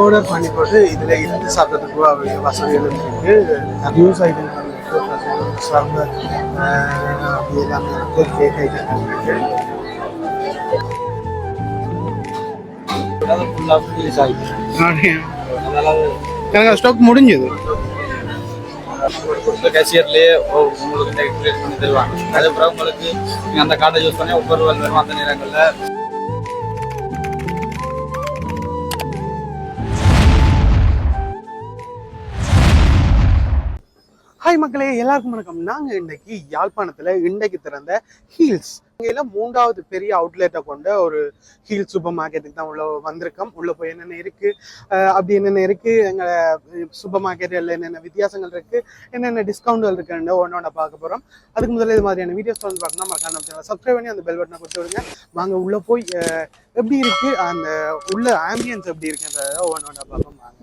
Order பண்ணி போட்டு இதில் இருந்து சாப்பிட்றதுக்கு வசதிகளும் இருக்குது. ஜூஸ் ஐட்டங்கள் இருக்குது, சர்பத் அப்படி எல்லாமே இருக்குது, கேக் ஐட்டங்கள் இருக்குது. எனக்கு ஸ்டாக் முடிஞ்சது. கேஷியர்லேயே உங்களுக்கு டெக்ரேட் பண்ணி தருவாங்க. அதுக்கப்புறம் உங்களுக்கு நீங்கள் அந்த கார்டை யூஸ் பண்ணி ஒவ்வொரு வரும் அந்த நேரங்களில். ஹாய் மக்களே, எல்லாருக்கும் வணக்கம். நாங்கள் இன்னைக்கு யாழ்ப்பாணத்தில் இன்றைக்கு திறந்த ஹீல்ஸ் இங்கே 3வது பெரிய அவுட்லெட்டை கொண்ட ஒரு ஹீல் சூப்பர் மார்க்கெட்டுக்கு தான் உள்ள வந்திருக்கோம். உள்ளே போய் என்னென்ன இருக்குது, அப்படி என்னென்ன இருக்குது, எங்கள் சூப்பர் மார்க்கெட்டில் என்னென்ன வித்தியாசங்கள் இருக்குது, என்னென்ன டிஸ்கவுண்ட்கள் இருக்குன்னு ஒன்றா பார்க்க போகிறோம். அதுக்கு முதல்ல இது மாதிரியான வீடியோஸ் வந்து பார்க்கணும் மறக்காம சேனலை சப்ஸ்கிரைப் பண்ணி அந்த பெல் பட்டனை கொடுத்து விடுங்க. வாங்க உள்ளே போய் எப்படி இருக்குது, அந்த உள்ள ஆம்பியன்ஸ் எப்படி இருக்குன்றத ஒன்றா பார்ப்போம். வாங்க.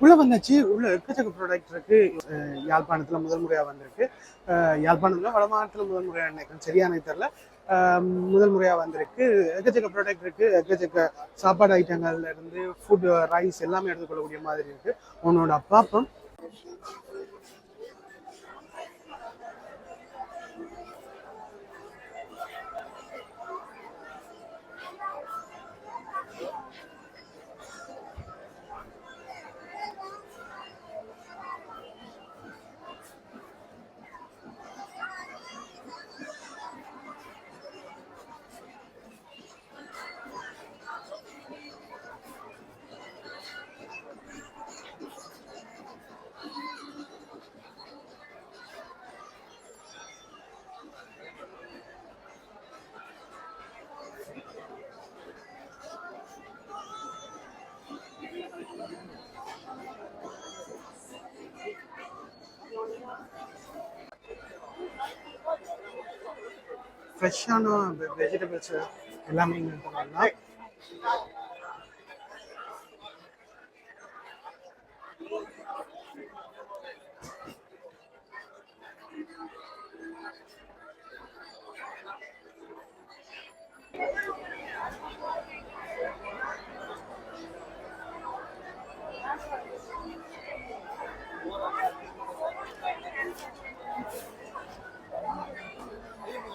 உள்ள வந்தாச்சு. உள்ள எக்கச்சக்க ப்ராடக்ட் இருக்கு. யாழ்ப்பாணத்துல முதல் முறையா வந்திருக்கு. யாழ்ப்பாணத்துல வட மாநிலத்துல முதல் முறையா நினைக்கிறேன், சரியான தெரியல. முதல் முறையா வந்திருக்கு. எக்கச்சக்க ப்ராடக்ட் இருக்கு. எக்கச்சக்க சாப்பாடு ஐட்டங்கள்ல இருந்து ஃபுட், ரைஸ் எல்லாமே எடுத்துக்கொள்ளக்கூடிய மாதிரி இருக்கு. உன்னோட அப்பாப்பம் ஃப்ரெஷ்ஷான வெஜிடபிள்ஸ் எல்லாமே இங்கே பண்ணலாம்.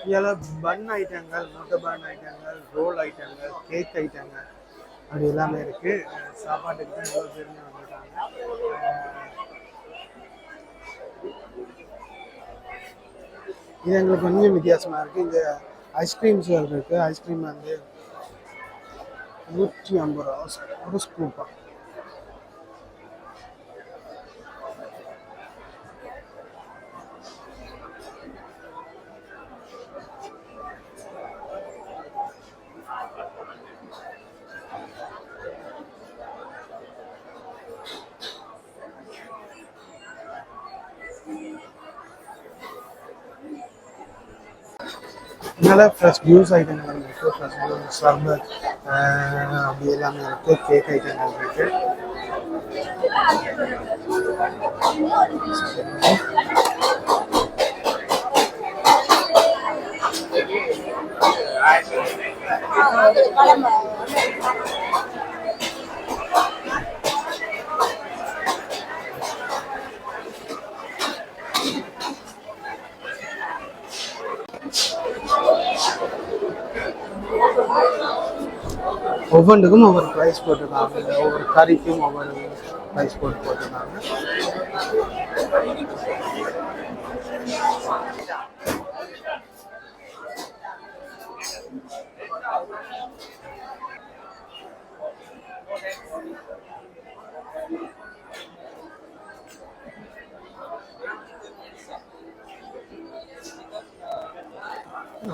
இதில் பன் ஐட்டங்கள், முட்டை பன் ஐட்டங்கள், ரோல் ஐட்டங்கள், கேக் ஐட்டங்கள் அப்படி எல்லாமே இருக்குது. சாப்பாட்டுக்கு தான் எவ்வளோ பேருமே வந்துருக்காங்க. இது எங்களுக்கு கொஞ்சம் வித்தியாசமாக இருக்குது. இங்கே ஐஸ்கிரீம்ஸ் இருக்குது. ஐஸ்கிரீம் வந்து 150 ரூபா ஒரு ஸ்கூப்பா. இதனால ஃப்ரெஷ் ஜூஸ் ஐட்டங்கள் இருக்குது, ஃப்ரெஷ் ஜூஸ், சர்பத் அப்படி எல்லாமே இருக்குது. கேக் ஐட்டங்கள் இருக்குது. ஒவ்வொன்றுக்கும் ஒவ்வொரு ப்ரைஸ் போட்டிருக்காங்க, ஒவ்வொரு கறிக்கும் ஒவ்வொரு ப்ரைஸ் போட்டிருக்காங்க.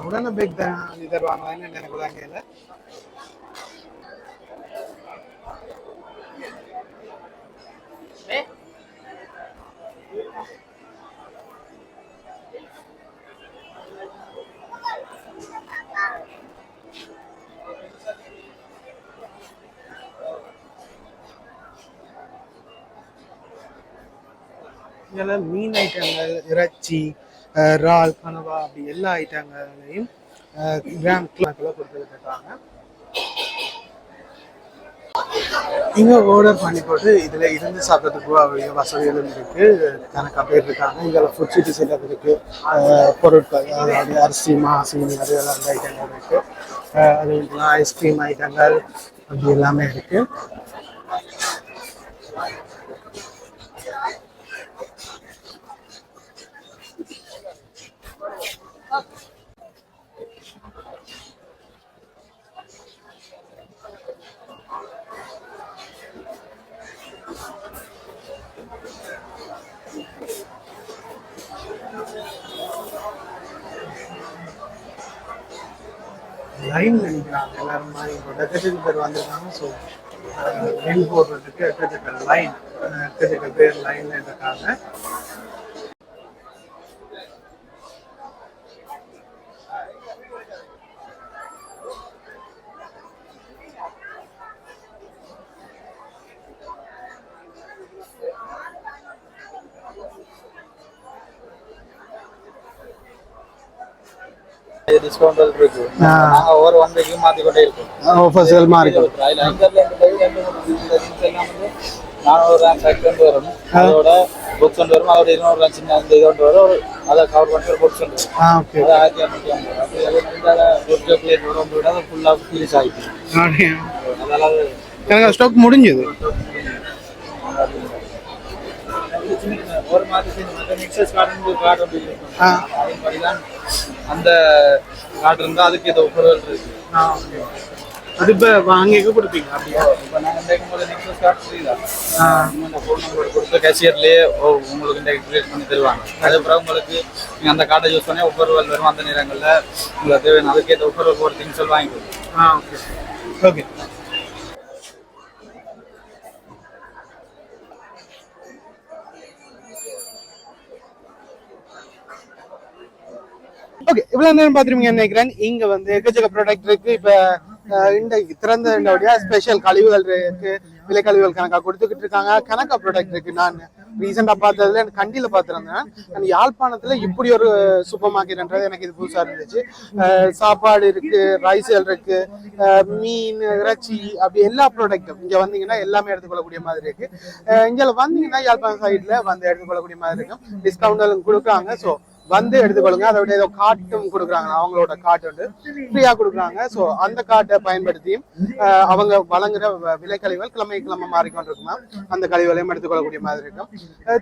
உடனே பேக் தான் தருவாங்களான்னு எனக்கு தான் கேட்கல. இதில் மீன் ஐட்டங்கள், இறைச்சி, இறால், கனவா அப்படி எல்லா ஐட்டங்களையும் கிராம் கணக்கில் கொடுத்துட்டு இருக்காங்க. இங்கே ஆர்டர் பண்ணி போட்டு இதில் இருந்து சாப்பிட்றதுக்கு வசதிகளும் இருக்குது. கணக்காக பேர் இருக்காங்க. இதில் ஃபுட் சிட்டி சென்டர் இருக்குது, பொருட்கள் அதாவது அரிசி, மாசீனி அது எல்லாம் அந்த ஐட்டங்கள் இருக்குது. அது ஐஸ்கிரீம் ஐட்டங்கள் அப்படி எல்லாமே இருக்குது. லைன் நினைக்கிறாங்க எல்லாரும் மாதிரி எக்கச்சக்க பேர் வந்திருக்காங்க. ஸோ லைன் போடுறதுக்கு எக்கச்சக்க பேர் லைன்ல இருக்காங்க. டிஸ்கவுண்ட் இருக்கு. நாங்க ஒவ்வொரு 1 வீக் மாத்தி கொண்டே இருக்கோம். ஆஃபர்ஸ்கள் மாறி இருக்கு. அதுல அங்கர்ல இந்த லைவ் ரெண்டு எல்லாம் வந்து 400 ரூபாய் பேக் கொண்டு வரும். அதோட பாக்ஸ் கொண்டு வரும். அதோட 200 ரூபாய் சின்ன இந்த இது கொண்டு வரும். அத கவர் பண்ணி ஒரு பாக்ஸ் கொண்டு வரும். ஓகே. அது 1550. அப்படி இருந்தால ஒரு சாக்லேட் வரும் விட ஃபுல்லா ஃபினிஷ் ஆயிடுச்சு. அதனால எனக்கு ஸ்டாக் முடிஞ்சது. ஒரு மாதிரி மிக்சஸ் கார்டு வந்து அதே மாதிரி தான் அந்த கார்டு இருந்தால் அதுக்கு ஏதோ பொருள் இருக்கு. அது இப்போ வாங்கிக்க கொடுப்பீங்க அப்படியா? இப்போ நாங்கள் கேட்கும்போது நெக்ஸ்ட் கார்டு ஃப்ரீதான். இந்த ஃபோன் நம்பர் கொடுத்து கேஷியர்லேயே உங்களுக்கு இந்த கிரியேட் பண்ணி தருவாங்க. அதுக்கப்புறம் உங்களுக்கு நீங்கள் அந்த கார்டை யூஸ் பண்ணி ஒவ்வொரு வரும் அந்த நேரங்களில் உங்களுக்கு தேவையான அதுக்கேற்ற ஒவ்வொரு திங்ஸ் எல்லாம் வாங்கி கொடுக்கும். Okay okay. ஓகே, இவ்வளவு நேரம் பார்த்துருப்பீங்க நினைக்கிறேன். இங்க வந்து எக்கச்சக்க ப்ராடக்ட் இருக்கு. இப்ப இன்றைக்கு திறந்த ஸ்பெஷல் கழிவுகள் இருக்கு, விலை கழிவுகள் கணக்கா கொடுத்துக்கிட்டு இருக்காங்க. கணக்கா ப்ராடக்ட் இருக்கு. நான் ரீசெண்டா பார்த்ததுல எனக்கு கண்டியில பார்த்துருந்தேன். நான் யாழ்ப்பாணத்துல இப்படி ஒரு சூப்பர் மார்க்கெட்ன்றது எனக்கு இது புதுசா இருந்துச்சு. சாப்பாடு இருக்கு, ரைஸ்கள் இருக்கு, மீன், இறைச்சி அப்படி எல்லா ப்ராடக்ட்டும் இங்க வந்தீங்கன்னா எல்லாமே எடுத்துக்கொள்ளக்கூடிய மாதிரி இருக்கு. இங்க வந்தீங்கன்னா யாழ்ப்பாணம் சைட்ல வந்து எடுத்துக்கொள்ளக்கூடிய மாதிரி இருக்கும். டிஸ்கவுண்ட் கொடுக்குறாங்க. ஸோ வந்து எடுத்துக்கொள்ளுங்க. அதோட ஏதோ காட்டும் கொடுக்குறாங்க, அவங்களோட காட்டு வந்து ஃப்ரீயா கொடுக்குறாங்க. ஸோ அந்த காட்டை பயன்படுத்தியும் அவங்க வழங்குற விலை கழிவுகள் கிழமை மாறிக்கொண்டிருக்குமா அந்த கழிவுகளையும் எடுத்துக்கொள்ளக்கூடிய மாதிரி இருக்கும்.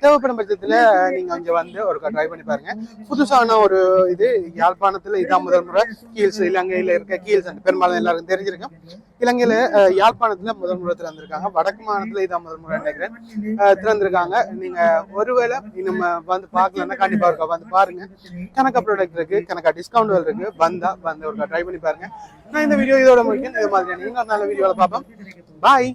தேவைப்படும் பட்சத்துல நீங்க இங்க வந்து ஒரு ட்ரை பண்ணி பாருங்க. புதுசான ஒரு இது யாழ்ப்பாணத்துல இதான் முதல் முறை கீல்ஸ், இலங்கையில இருக்க கீல்ஸ் பெரும்பாலும் எல்லாருக்கும் தெரிஞ்சிருக்கும். இலங்கையில யாழ்ப்பாணத்துல முதல் முறை திறந்திருக்காங்க. வடக்கு மாநிலத்துல இதான் முதல் முறை நினைக்கிறேன் திறந்திருக்காங்க. நீங்க ஒருவேளை இன்னும் வந்து பார்க்கலன்னா கண்டிப்பா இருக்கா வந்து பாருங்க. கணக்கா ப்ராடக்ட் இருக்கு, கணக்கா டிஸ்கவுண்ட் இருக்கு. வந்து ஒரு ட்ரை பண்ணி பாருங்க. நான் இந்த வீடியோ இதோட முடிக்கிறேன். இது மாதிரி நீங்க நல்ல வீடியோல பார்ப்போம். பாய்.